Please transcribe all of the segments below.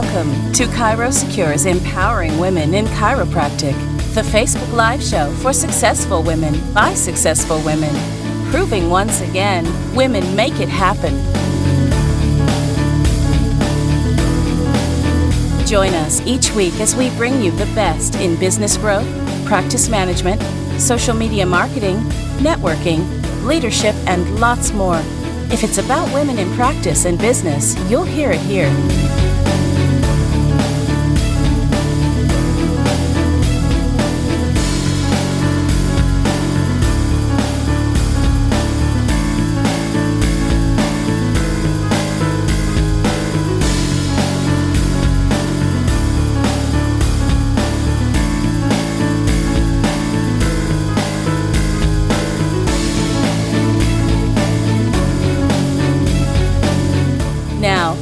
Welcome to ChiroSecure's Empowering Women in Chiropractic, the Facebook Live show for successful women by successful women, proving once again women make it happen. Join us each week as we bring you the best in business growth, practice management, social media marketing, networking, leadership, and lots more. If it's about women in practice and business, you'll hear it here.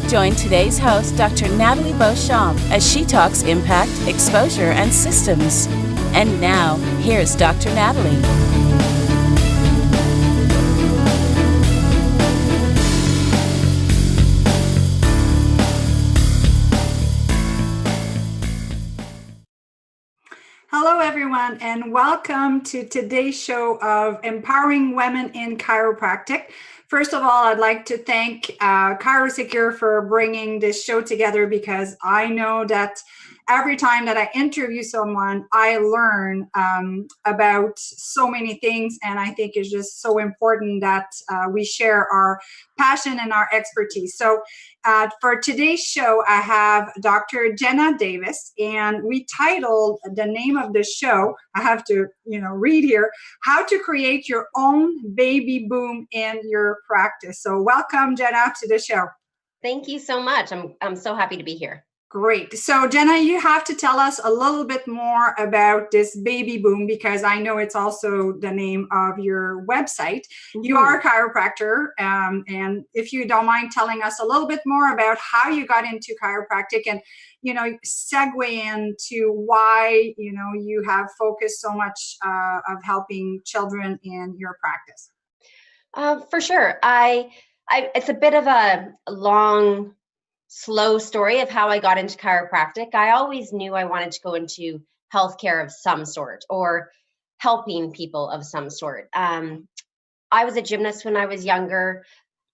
Join today's host, Dr. Nathalie Beauchamp, as she talks impact, exposure, and systems. And now, here's Dr. Nathalie. Hello, everyone, and welcome to today's show of Empowering Women in Chiropractic. First of all, I'd like to thank ChiroSecure for bringing this show together, because I know that every time that I interview someone, I learn about so many things, and I think it's just so important that we share our passion and our expertise. So for today's show, I have Dr. Jenna Davis, and we titled the name of the show, I have to read here, How to Create Your Own Baby Boom in Your Practice. So welcome, Jenna, to the show. Thank you so much. I'm so happy to be here. Great. So Jenna, you have to tell us a little bit more about this baby boom, because I know it's also the name of your website. Mm-hmm. You are a chiropractor. And if you don't mind telling us a little bit more about how you got into chiropractic and, segue into why, you have focused so much of helping children in your practice. For sure. It's a bit of a long, slow story of how I got into chiropractic. I always knew I wanted to go into healthcare of some sort, or helping people of some sort. I was a gymnast when I was younger,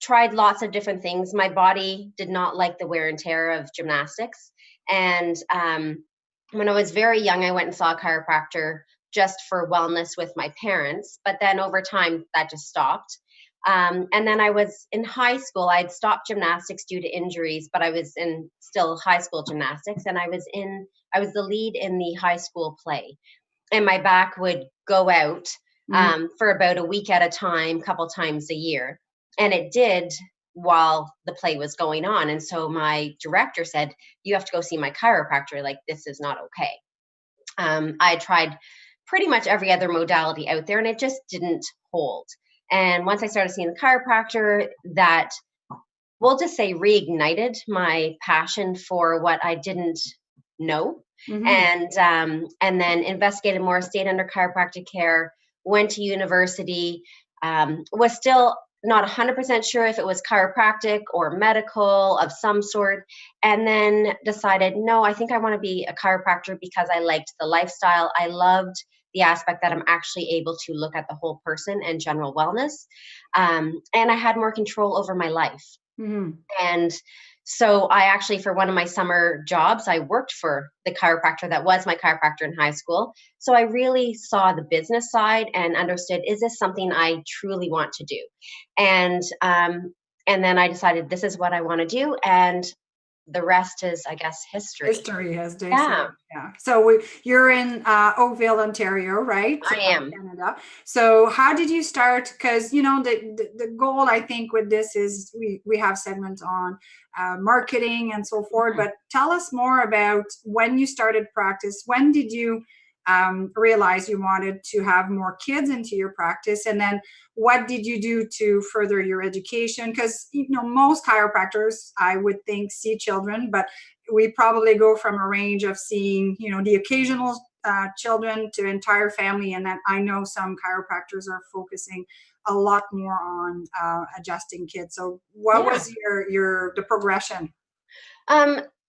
tried lots of different things. My body did not like the wear and tear of gymnastics. And when I was very young, I went and saw a chiropractor just for wellness with my parents. But then over time, that just stopped. And then I was in high school. I had stopped gymnastics due to injuries, but I was in still high school gymnastics, and I was the lead in the high school play, and my back would go out for about a week at a time, couple times a year, and it did while the play was going on. And so my director said, "You have to go see my chiropractor. Like, this is not okay." I tried pretty much every other modality out there, and it just didn't hold. And once I started seeing the chiropractor, that, we'll just say, reignited my passion for what I didn't know. Mm-hmm. And then investigated more, stayed under chiropractic care, went to university, was still not 100% sure if it was chiropractic or medical of some sort. And then decided, no, I think I want to be a chiropractor because I liked the lifestyle. I loved the aspect that I'm actually able to look at the whole person and general wellness. And I had more control over my life. Mm-hmm. And so I actually, for one of my summer jobs, I worked for the chiropractor that was my chiropractor in high school. So I really saw the business side and understood, is this something I truly want to do? And then I decided this is what I want to do. And the rest is, I guess, history. History, as they say. Yeah. So you're in Oakville, Ontario, right? I am. Canada. So how did you start? Because, the goal, I think, with this is we have segments on marketing and so forth. Mm-hmm. But tell us more about when you started practice. When did you realize you wanted to have more kids into your practice? And then what did you do to further your education? Because, most chiropractors, I would think, see children, but we probably go from a range of seeing, the occasional children to entire family. And then I know some chiropractors are focusing a lot more on adjusting kids. So what was the progression?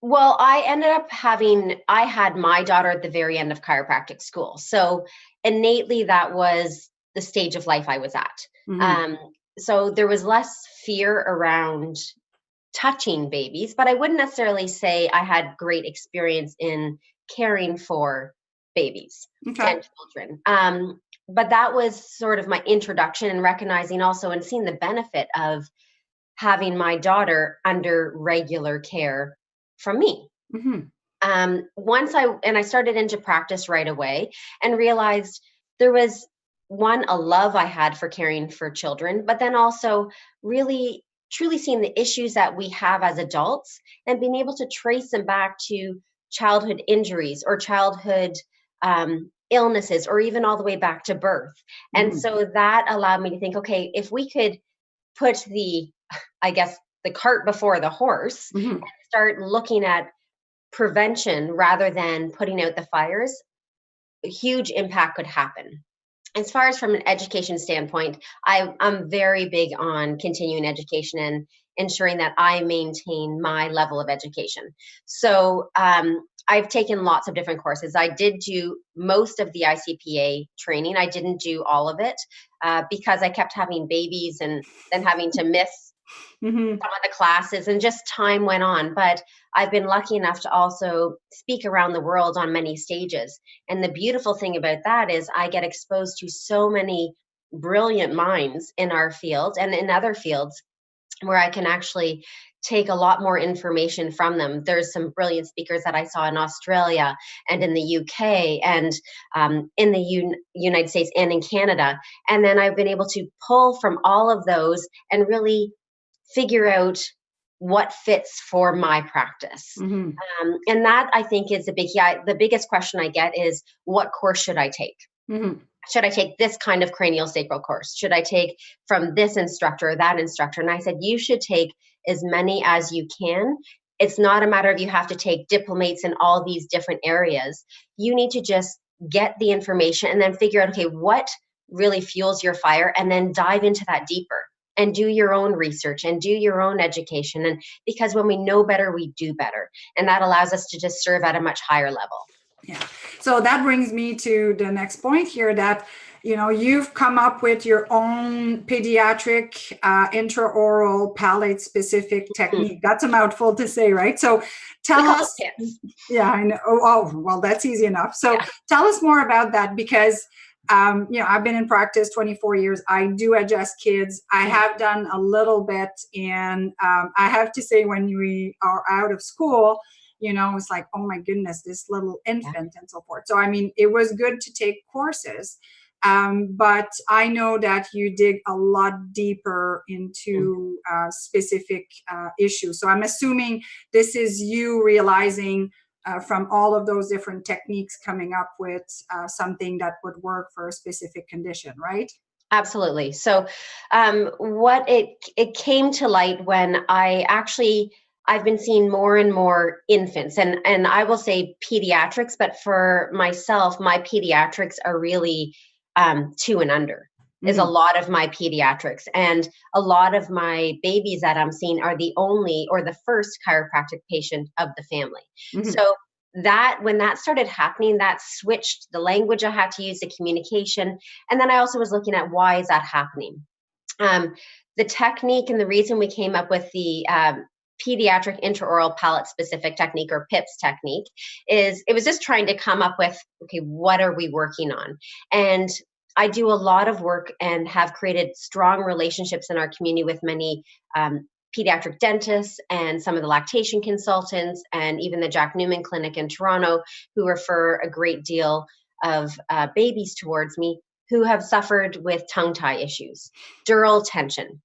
Well, I had my daughter at the very end of chiropractic school. So innately, that was the stage of life I was at. Mhm. Um, so there was less fear around touching babies, but I wouldn't necessarily say I had great experience in caring for babies Okay. and children. But that was sort of my introduction and recognizing also and seeing the benefit of having my daughter under regular care from me. Mhm. I started into practice right away and realized there was a love I had for caring for children, but then also really truly seeing the issues that we have as adults and being able to trace them back to childhood injuries or childhood illnesses or even all the way back to birth. And Mhm. so that allowed me to think, okay, if we could put I guess, the cart before the horse Mhm. and start looking at prevention rather than putting out the fires, a huge impact could happen. As far as from an education standpoint, I'm very big on continuing education and ensuring that I maintain my level of education. So I've taken lots of different courses. I did do most of the ICPA training. I didn't do all of it because I kept having babies and then having to miss Mhm. some of the classes and just time went on. But I've been lucky enough to also speak around the world on many stages. And the beautiful thing about that is I get exposed to so many brilliant minds in our field and in other fields where I can actually take a lot more information from them. There's some brilliant speakers that I saw in Australia and in the UK and in the United States and in Canada. And then I've been able to pull from all of those and really figure out what fits for my practice. Mhm. And that I think is the big, yeah, the biggest question I get is what course should I take? Mhm. Should I take this kind of cranial sacral course? Should I take from this instructor or that instructor? And I said, you should take as many as you can. It's not a matter of you have to take diplomates in all these different areas. You need to just get the information and then figure out, okay, what really fuels your fire, and then dive into that deeper and do your own research and do your own education. And because when we know better, we do better. And that allows us to just serve at a much higher level. Yeah. So that brings me to the next point here that, you've come up with your own pediatric intraoral palate specific technique. That's a mouthful to say, right? So We tell call it us, PIPS. yeah, I know. Oh, well, that's easy enough. So Yeah. tell us more about that because, I've been in practice 24 years. I do adjust kids. I have done a little bit. And I have to say, when we are out of school, it's like, oh my goodness, this little Yeah. infant and so forth. So, I mean, it was good to take courses. But I know that you dig a lot deeper into specific issues. So I'm assuming this is you realizing from all of those different techniques coming up with something that would work for a specific condition, right? Absolutely. So, what it came to light when I've been seeing more and more infants, and I will say pediatrics, but for myself, my pediatrics are really 2 and under. Is a Mm-hmm. lot of my pediatrics, and a lot of my babies that I'm seeing are the only or the first chiropractic patient of the family. Mm-hmm. So that when that started happening, that switched the language I had to use, the communication, and then I also was looking at why is that happening. Um, the technique and the reason we came up with the pediatric intraoral palate specific technique or PIPS technique is it was just trying to come up with, okay, what are we working on? And I do a lot of work and have created strong relationships in our community with many pediatric dentists and some of the lactation consultants and even the Jack Newman Clinic in Toronto, who refer a great deal of babies towards me who have suffered with tongue tie issues, dural tension.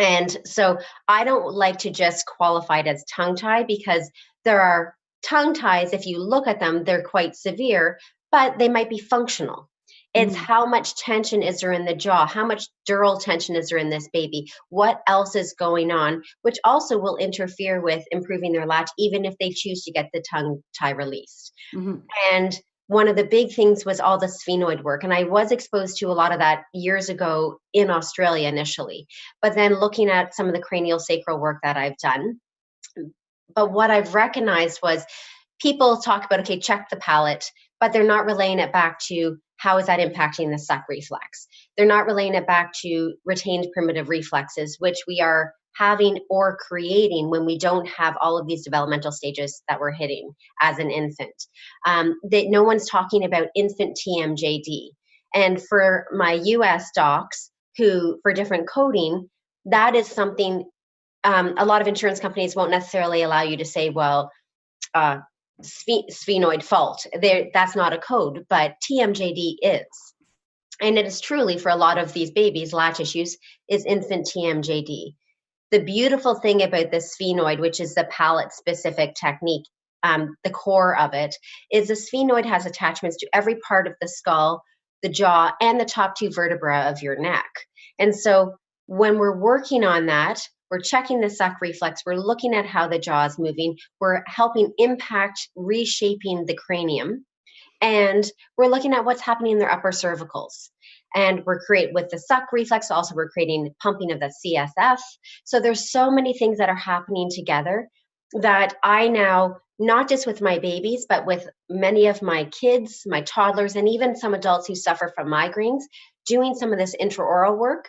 And so I don't like to just qualify it as tongue tie because there are tongue ties, if you look at them, they're quite severe, but they might be functional. It's Mm-hmm. how much tension is there in the jaw? How much dural tension is there in this baby? What else is going on, which also will interfere with improving their latch, even if they choose to get the tongue tie released. Mm-hmm. And one of the big things was all the sphenoid work. And I was exposed to a lot of that years ago in Australia initially. But then looking at some of the cranial sacral work that I've done, But what I've recognized was people talk about, okay, check the palate, but they're not relaying it back to how is that impacting the suck reflex. They're not relaying it back to retained primitive reflexes, which we are having or creating when we don't have all of these developmental stages that we're hitting as an infant. That no one's talking about infant TMJD. And for my US docs who, for different coding, that is something a lot of insurance companies won't necessarily allow you to say, well, sphenoid fault. That's not a code, but TMJD is. And it is truly, for a lot of these babies, latch issues, is infant TMJD. The beautiful thing about the sphenoid, which is the palate specific technique, the core of it, is the sphenoid has attachments to every part of the skull, the jaw, and the top two vertebrae of your neck. And so when we're working on that, we're checking the suck reflex, we're looking at how the jaw is moving, we're helping impact reshaping the cranium, and we're looking at what's happening in their upper cervicals. And we're creating with the suck reflex, also we're creating pumping of the CSF. So there's so many things that are happening together that I now, not just with my babies, but with many of my kids, my toddlers, and even some adults who suffer from migraines, doing some of this intraoral work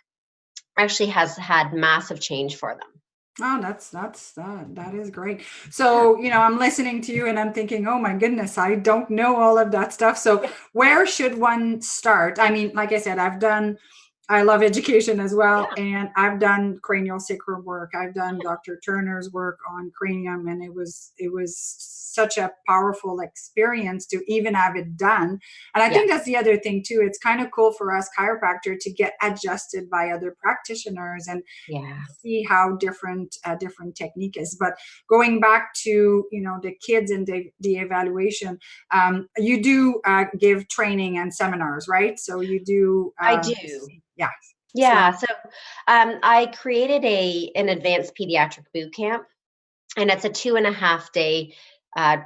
actually has had massive change for them. Oh, that is great. So, I'm listening to you and I'm thinking, oh my goodness, I don't know all of that stuff. So where should one start? I mean, like I said, I love education as well. Yeah. And I've done cranial sacral work. I've done Dr. Turner's work on cranium, and it was such a powerful experience to even have it done. And I think that's the other thing too. It's kind of cool for us chiropractor to get adjusted by other practitioners and see how different technique is. But going back to, the kids and the evaluation, you do give training and seminars, right? So you do. I do. Yeah. Yeah. So I created an advanced pediatric boot camp, and it's a 2.5 day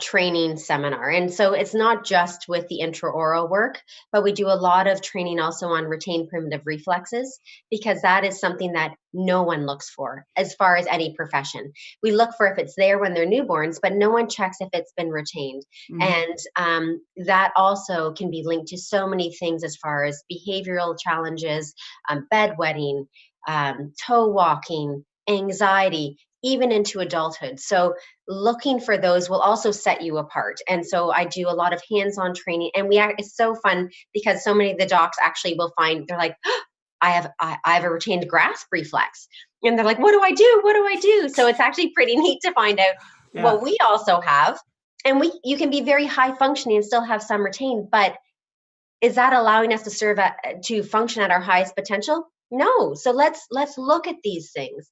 training seminar. And so it's not just with the intraoral work, but we do a lot of training also on retained primitive reflexes, because that is something that no one looks for as far as any profession. We look for if it's there when they're newborns, but no one checks if it's been retained. And that also can be linked to so many things as far as behavioral challenges, bedwetting, toe walking, anxiety, even into adulthood. So looking for those will also set you apart. And so I do a lot of hands-on training, and it's so fun because so many of the docs actually will find, they're like, oh, I have a retained grasp reflex. And they're like, what do I do? What do I do? So it's actually pretty neat to find out what we also have. And you can be very high functioning and still have some retained, but is that allowing us to function at our highest potential? No. So let's look at these things.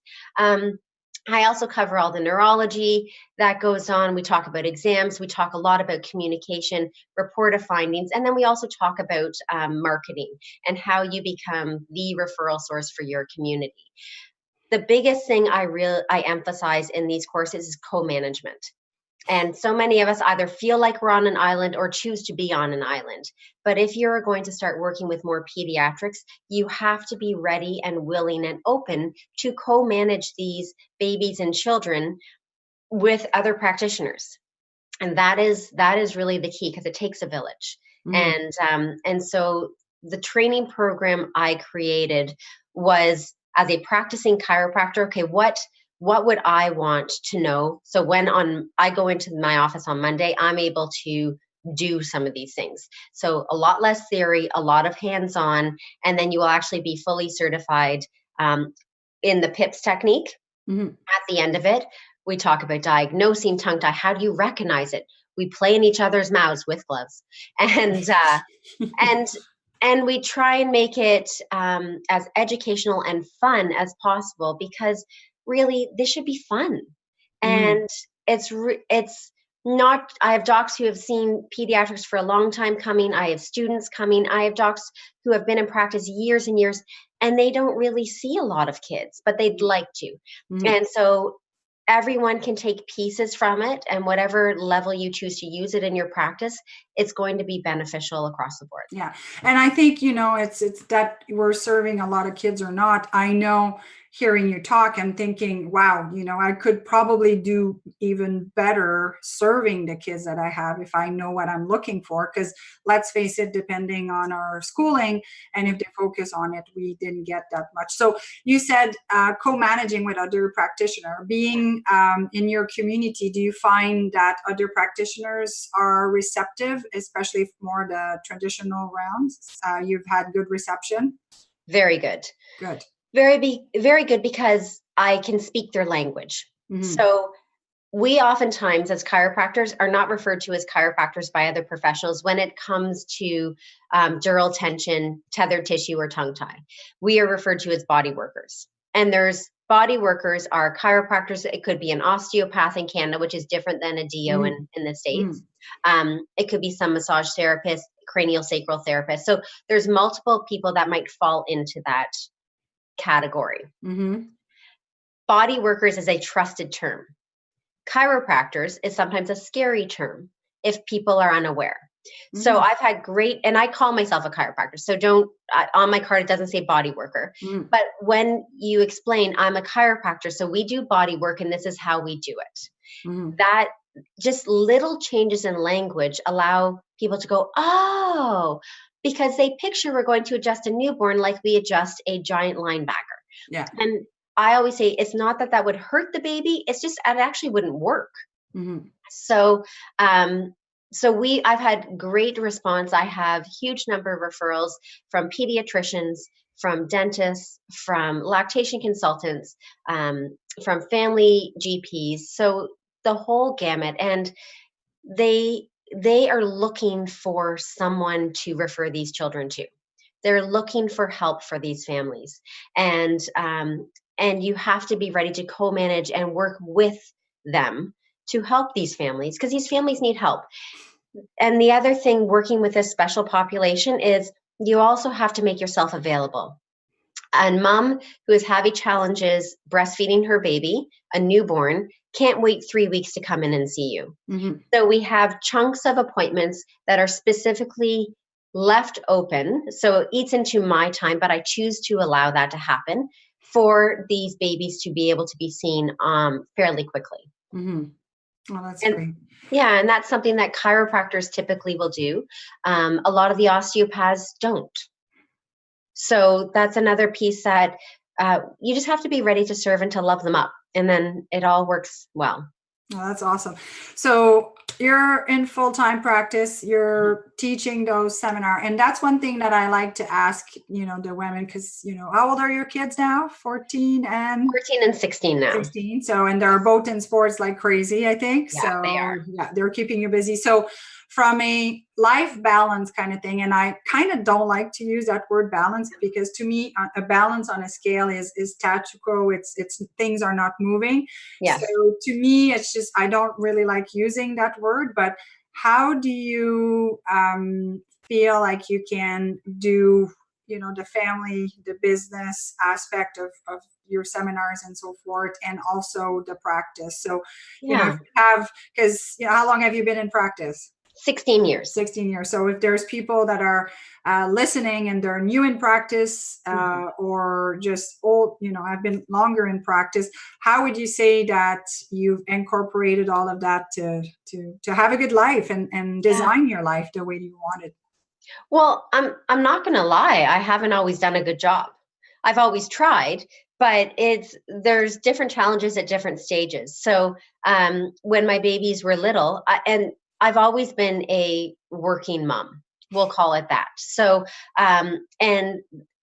I also cover all the neurology that goes on. We talk about exams. We talk a lot about communication, report of findings, and then we also talk about marketing and how you become the referral source for your community. The biggest thing I emphasize in these courses is co-management. And so many of us either feel like we're on an island or choose to be on an island. But if you're going to start working with more pediatrics, you have to be ready and willing and open to co-manage these babies and children with other practitioners. And that is really the key, because it takes a village. And so the training program I created was, as a practicing chiropractor, okay, what would I want to know? So when I go into my office on Monday, I'm able to do some of these things. So a lot less theory, a lot of hands-on, and then you will actually be fully certified in the P.I.P.S technique. At the end of it, we talk about diagnosing tongue tie. How do you recognize it? We play in each other's mouths with gloves, and we try and make it as educational and fun as possible, because really this should be fun. And it's not, I have docs who have seen pediatrics for a long time coming. I have students coming. I have docs who have been in practice years and years, and they don't really see a lot of kids, but they'd like to. And so everyone can take pieces from it, and whatever level you choose to use it in your practice, it's going to be beneficial across the board. Yeah. And I think, it's that we're serving a lot of kids or not. I know hearing you talk, I'm thinking, wow, I could probably do even better serving the kids that I have if I know what I'm looking for. Because let's face it, depending on our schooling and if they focus on it, we didn't get that much. So you said co-managing with other practitioners. Being in your community, do you find that other practitioners are receptive, especially more the traditional rounds? You've had good reception? Very good. Good. Very good, because I can speak their language. Mm-hmm. So we oftentimes as chiropractors are not referred to as chiropractors by other professionals when it comes to dural tension, tethered tissue, or tongue tie. We are referred to as body workers. And there's body workers are chiropractors. It could be an osteopath in Canada, which is different than a DO in the States. It could be some massage therapist, cranial sacral therapist. So there's multiple people that might fall into that category. Mm-hmm. Body workers is a trusted term. Chiropractors is sometimes a scary term if people are unaware. Mm-hmm. So I've had and I call myself a chiropractor. So on my card, it doesn't say body worker. Mm-hmm. But when you explain, I'm a chiropractor, so we do body work and this is how we do it. Mm-hmm. That just little changes in language allow people to go, oh, because they picture we're going to adjust a newborn like we adjust a giant linebacker. Yeah. And I always say it's not that would hurt the baby. It's just, it actually wouldn't work. Mm-hmm. So, I've had great response. I have huge number of referrals from pediatricians, from dentists, from lactation consultants, from family GPs. So the whole gamut. And they are looking for someone to refer these children to. They're looking for help for these families. And you have to be ready to co-manage and work with them to help these families, because these families need help. And the other thing, working with this special population, is you also have to make yourself available. A mom who is having challenges breastfeeding her baby, a newborn, can't wait 3 weeks to come in and see you. Mm-hmm. So we have chunks of appointments that are specifically left open. So it eats into my time, but I choose to allow that to happen for these babies to be able to be seen fairly quickly. Mm-hmm. Oh, that's great. Yeah, and that's something that chiropractors typically will do. A lot of the osteopaths don't. So that's another piece that you just have to be ready to serve and to love them up. And then it all works well. Oh, that's awesome. So you're in full-time practice, you're teaching those seminars. And that's one thing that I like to ask, the women, because, how old are your kids now? 14 and 16 now. 16. So, and they're both in sports like crazy, I think. Yeah, so they are. Yeah, they're keeping you busy. So from a life balance kind of thing, and I kind of don't like to use that word balance, because to me, a balance on a scale is statu quo. It's things are not moving. Yes. So to me, it's just, I don't really like using that word. But how do you feel like you can do, the family, the business aspect of your seminars and so forth, and also the practice? So, because how long have you been in practice? 16 years. 16 years. So if there's people that are listening and they're new in practice or just old, I've been longer in practice, how would you say that you've incorporated all of that to have a good life and design your life the way you want it? Well, I'm not going to lie. I haven't always done a good job. I've always tried, but there's different challenges at different stages. So when my babies were little, and I've always been a working mom, we'll call it that. So, and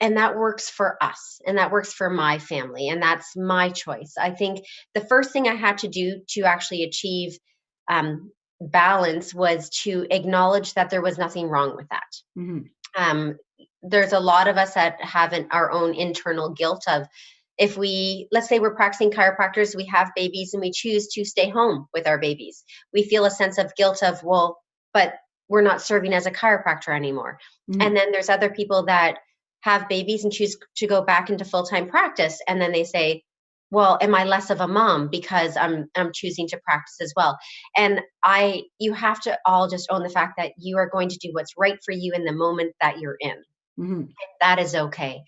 that works for us, and that works for my family, and that's my choice. I think the first thing I had to do to actually achieve balance was to acknowledge that there was nothing wrong with that. Mm-hmm. There's a lot of us that have our own internal guilt of, if let's say we're practicing chiropractors, we have babies and we choose to stay home with our babies. We feel a sense of guilt of, well, but we're not serving as a chiropractor anymore. Mm-hmm. And then there's other people that have babies and choose to go back into full-time practice. And then they say, well, am I less of a mom because I'm choosing to practice as well? And you have to all just own the fact that you are going to do what's right for you in the moment that you're in. Mm-hmm. That is okay.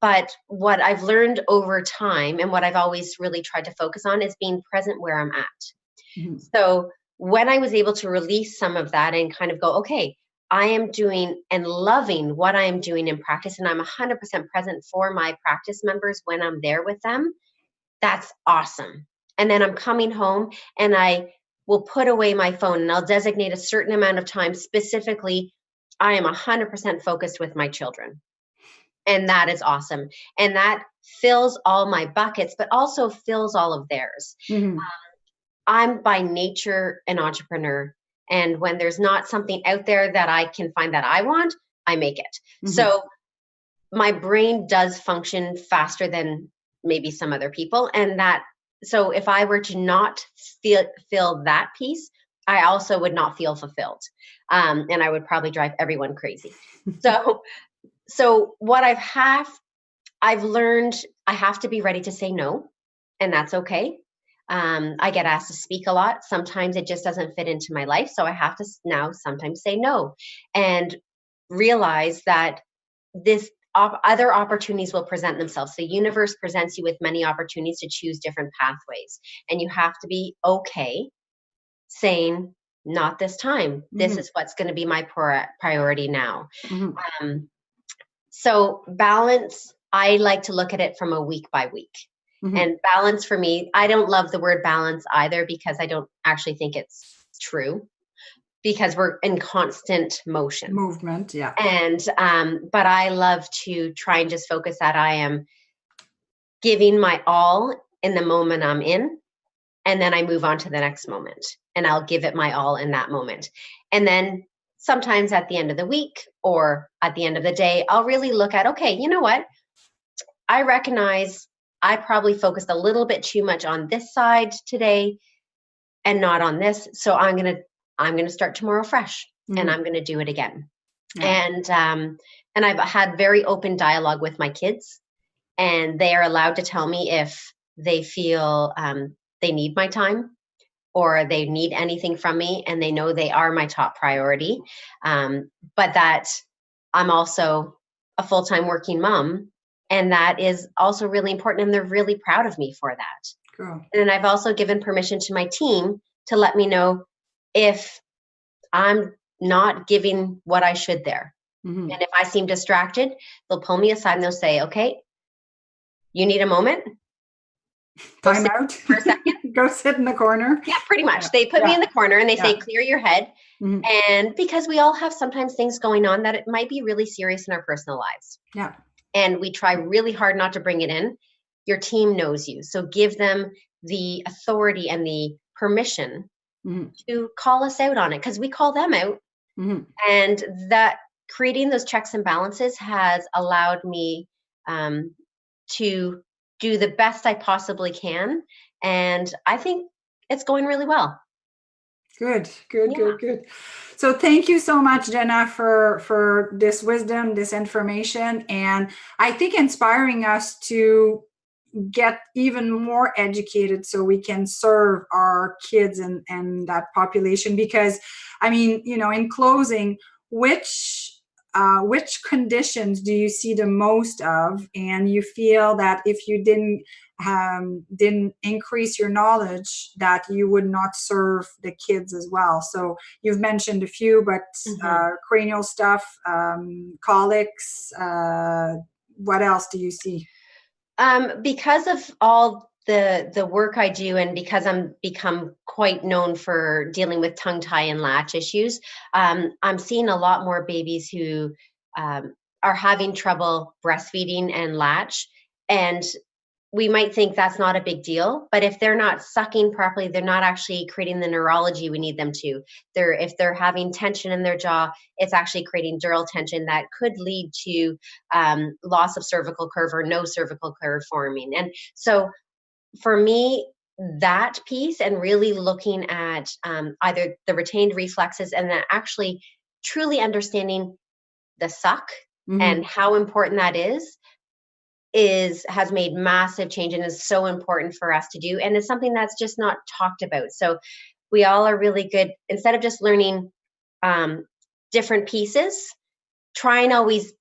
But what I've learned over time and what I've always really tried to focus on is being present where I'm at. Mm-hmm. So when I was able to release some of that and kind of go, okay, I am doing and loving what I am doing in practice, and I'm 100% present for my practice members when I'm there with them, that's awesome. And then I'm coming home and I will put away my phone and I'll designate a certain amount of time specifically. I am 100% focused with my children. And that is awesome. And that fills all my buckets, but also fills all of theirs. Mm-hmm. I'm by nature an entrepreneur. And when there's not something out there that I can find that I want, I make it. Mm-hmm. So my brain does function faster than maybe some other people. And so if I were to not feel that piece, I also would not feel fulfilled. And I would probably drive everyone crazy. So what I've learned, I have to be ready to say no, and that's okay. I get asked to speak a lot. Sometimes it just doesn't fit into my life. So I have to now sometimes say no and realize that other opportunities will present themselves. The universe presents you with many opportunities to choose different pathways. And you have to be okay saying, not this time. This Mm-hmm. is what's going to be my priority now. Mm-hmm. So balance, I like to look at it from a week by week. Mm-hmm. And balance for me, I don't love the word balance either because I don't actually think it's true because we're in constant motion. Movement, yeah. And, but I love to try and just focus that I am giving my all in the moment I'm in. And then I move on to the next moment and I'll give it my all in that moment. And then sometimes at the end of the week or at the end of the day, I'll really look at, okay, you know what? I recognize I probably focused a little bit too much on this side today and not on this. So I'm going to start tomorrow fresh. Mm-hmm. And I'm going to do it again. Yeah. And I've had very open dialogue with my kids, and they are allowed to tell me if they feel they need my time or they need anything from me, and they know they are my top priority. But that I'm also a full-time working mom, and that is also really important, and they're really proud of me for that. Cool. And I've also given permission to my team to let me know if I'm not giving what I should there. Mm-hmm. And if I seem distracted, they'll pull me aside and they'll say, okay, you need a moment. Time out for a second. Go sit in the corner. Yeah, pretty much. They put me in the corner and they say, clear your head. Mm-hmm. And because we all have sometimes things going on that it might be really serious in our personal lives. Yeah. And we try really hard not to bring it in. Your team knows you. So give them the authority and the permission Mm-hmm. to call us out on it, because we call them out. Mm-hmm. And that creating those checks and balances has allowed me to do the best I possibly can. And I think it's going really well. Good. So thank you so much, Jenna, for this wisdom, this information, and I think inspiring us to get even more educated so we can serve our kids and that population. Because, I mean, in closing, which conditions do you see the most of, and you feel that if you didn't increase your knowledge, that you would not serve the kids as well? So you've mentioned a few, but cranial stuff, colics, what else do you see? Because of all the work I do, and because I'm become quite known for dealing with tongue tie and latch issues, I'm seeing a lot more babies who are having trouble breastfeeding and latch. And we might think that's not a big deal, but if they're not sucking properly, they're not actually creating the neurology we need them to. If they're having tension in their jaw, it's actually creating dural tension that could lead to loss of cervical curve or no cervical curve forming. And so for me, that piece and really looking at either the retained reflexes and then actually truly understanding the suck and how important that has made massive change and is so important for us to do. And it's something that's just not talked about. So we all are really good, instead of just learning different pieces, try and always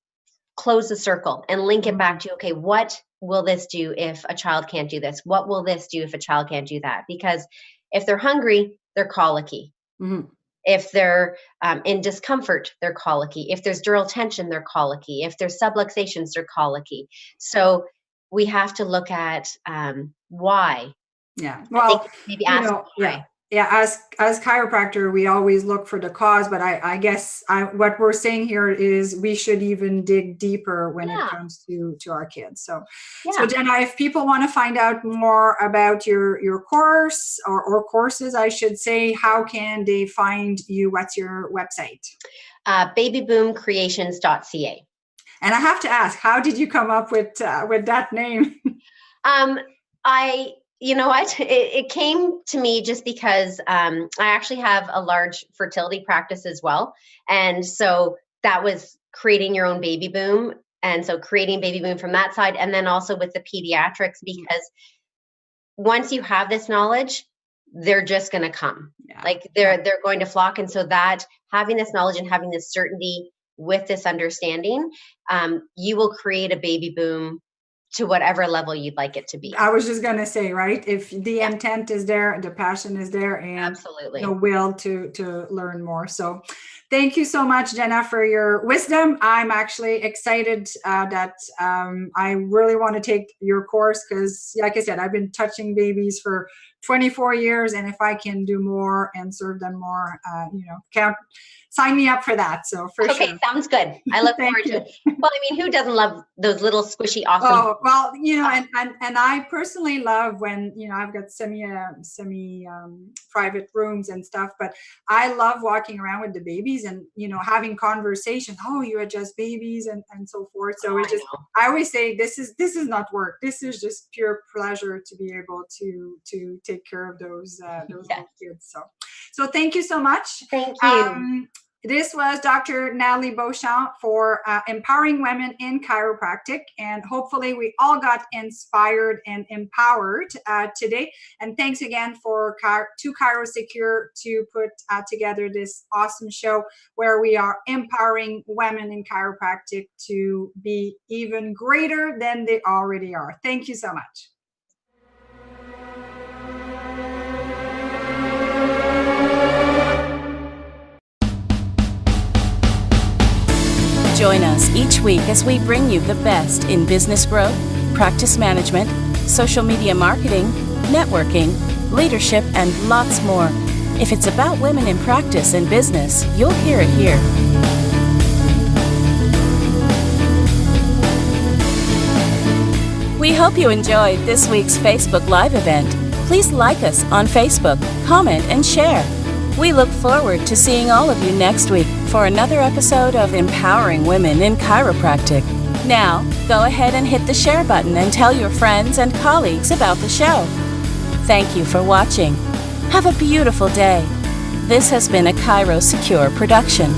close the circle and link it back to, okay, what will this do if a child can't do this? What will this do if a child can't do that? Because if they're hungry, they're colicky. Mm-hmm. If they're in discomfort, they're colicky. If there's dural tension, they're colicky. If there's subluxations, they're colicky. So we have to look at why. Yeah. Well, maybe ask why. Yeah. As chiropractor, we always look for the cause, but I guess what we're saying here is we should even dig deeper when it comes to our kids. So Jenna, if people want to find out more about your course or courses, I should say, how can they find you? What's your website? Babyboomcreations.ca. And I have to ask, how did you come up with that name? You know what? It came to me just because I actually have a large fertility practice as well. And so that was creating your own baby boom. And so creating baby boom from that side. And then also with the pediatrics, because once you have this knowledge, they're just going to come. Like they're going to flock. And so that having this knowledge and having this certainty with this understanding, you will create a baby boom to whatever level you'd like it to be. I was just going to say, right? If the intent is there, the passion is there, and absolutely the will to learn more. So thank you so much, Jenna, for your wisdom. I'm actually excited that I really want to take your course because, like I said, I've been touching babies for 24 years. And if I can do more and serve them more, sign me up for that. So for sure. Okay, sounds good. I look forward to it. Well, I mean, who doesn't love those little squishy, awesome? Oh, well, and I personally love when, I've got semi private rooms and stuff, but I love walking around with the babies and, having conversations. Oh, you adjust babies and so forth. So I always say, this is not work. This is just pure pleasure to be able to take care of those little kids. So thank you so much. Thank you. This was Dr. Nathalie Beauchamp for Empowering Women in Chiropractic. And hopefully we all got inspired and empowered today. And thanks again to ChiroSecure to put together this awesome show where we are empowering women in chiropractic to be even greater than they already are. Thank you so much. Join us each week as we bring you the best in business growth, practice management, social media marketing, networking, leadership, and lots more. If it's about women in practice and business, you'll hear it here. We hope you enjoyed this week's Facebook Live event. Please like us on Facebook, comment, and share. We look forward to seeing all of you next week for another episode of Empowering Women in Chiropractic. Now, go ahead and hit the share button and tell your friends and colleagues about the show. Thank you for watching. Have a beautiful day. This has been a ChiroSecure production.